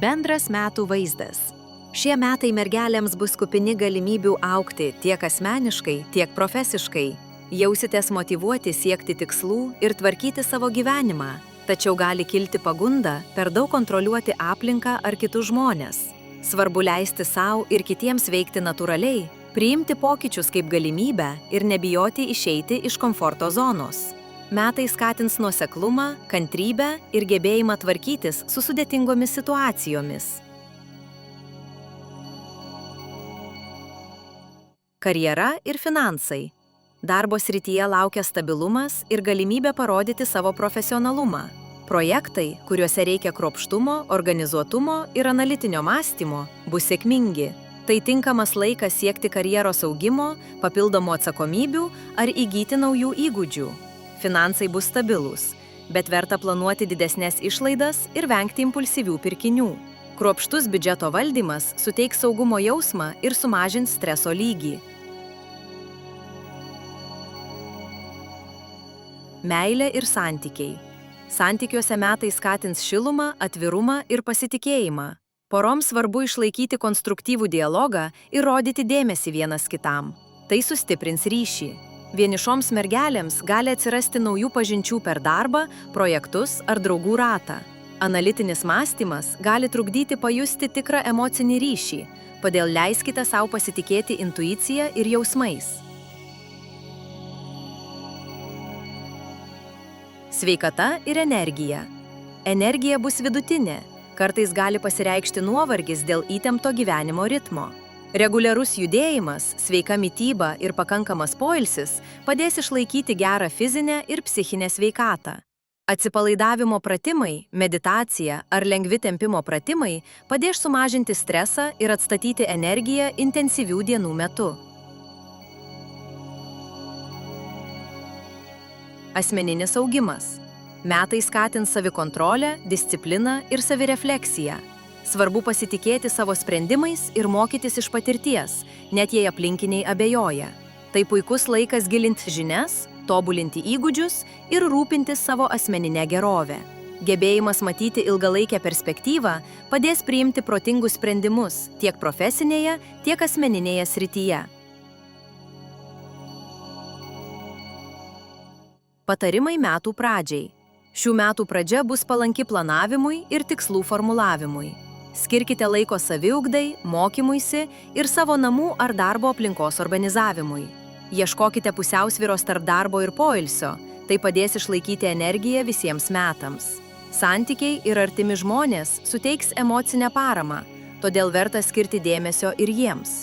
Bendras metų vaizdas. Šie metai mergelėms bus kupini galimybių augti tiek asmeniškai, tiek profesiškai. Jausitės motyvuoti siekti tikslų ir tvarkyti savo gyvenimą, tačiau gali kilti pagunda per daug kontroliuoti aplinką ar kitus žmones. Svarbu leisti savo ir kitiems veikti natūraliai, priimti pokyčius kaip galimybę ir nebijoti išeiti iš komforto zonos. Metai skatins nuoseklumą, kantrybę ir gebėjimą tvarkytis su sudėtingomis situacijomis. Karjera ir finansai. Darbo srityje laukia stabilumas ir galimybė parodyti savo profesionalumą. Projektai, kuriuose reikia kruopštumo, organizuotumo ir analitinio mąstymo, bus sėkmingi. Tai tinkamas laikas siekti karjeros augimo, papildomų atsakomybių ar įgyti naujų įgūdžių. Finansai bus stabilūs, bet verta planuoti didesnės išlaidas ir vengti impulsyvių pirkinių. Kruopštus biudžeto valdymas suteiks saugumo jausmą ir sumažins streso lygį. Meilė ir santykiai. Santykiuose metai skatins šilumą, atvirumą ir pasitikėjimą. Poroms svarbu išlaikyti konstruktyvų dialogą ir rodyti dėmesį vienas kitam. Tai sustiprins ryšį. Vienišoms mergelėms gali atsirasti naujų pažinčių per darbą, projektus ar draugų ratą. Analitinis mąstymas gali trukdyti pajusti tikrą emocinį ryšį, todėl leiskite sau pasitikėti intuicija ir jausmais. Sveikata ir energija. Energija bus vidutinė, kartais gali pasireikšti nuovargis dėl įtempto gyvenimo ritmo. Reguliarus judėjimas, sveika mityba ir pakankamas poilsis padės išlaikyti gerą fizinę ir psichinę sveikatą. Atsipalaidavimo pratimai, meditacija ar lengvi tempimo pratimai padės sumažinti stresą ir atstatyti energiją intensyvių dienų metu. Asmeninis augimas. Metai skatins savikontrolę, discipliną ir savirefleksiją. Svarbu pasitikėti savo sprendimais ir mokytis iš patirties, net jei aplinkiniai abejoja. Tai puikus laikas gilinti žinias, tobulinti įgūdžius ir rūpintis savo asmeninę gerovę. Gebėjimas matyti ilgalaikę perspektyvą padės priimti protingus sprendimus tiek profesinėje, tiek asmeninėje srityje. Patarimai metų pradžiai. Šių metų pradžia bus palanki planavimui ir tikslų formulavimui. Skirkite laiko saviugdai, mokymuisi ir savo namų ar darbo aplinkos organizavimui. Ieškokite pusiausvyros tarp darbo ir poilsio, tai padės išlaikyti energiją visiems metams. Santykiai ir artimi žmonės suteiks emocinę paramą, todėl verta skirti dėmesio ir jiems.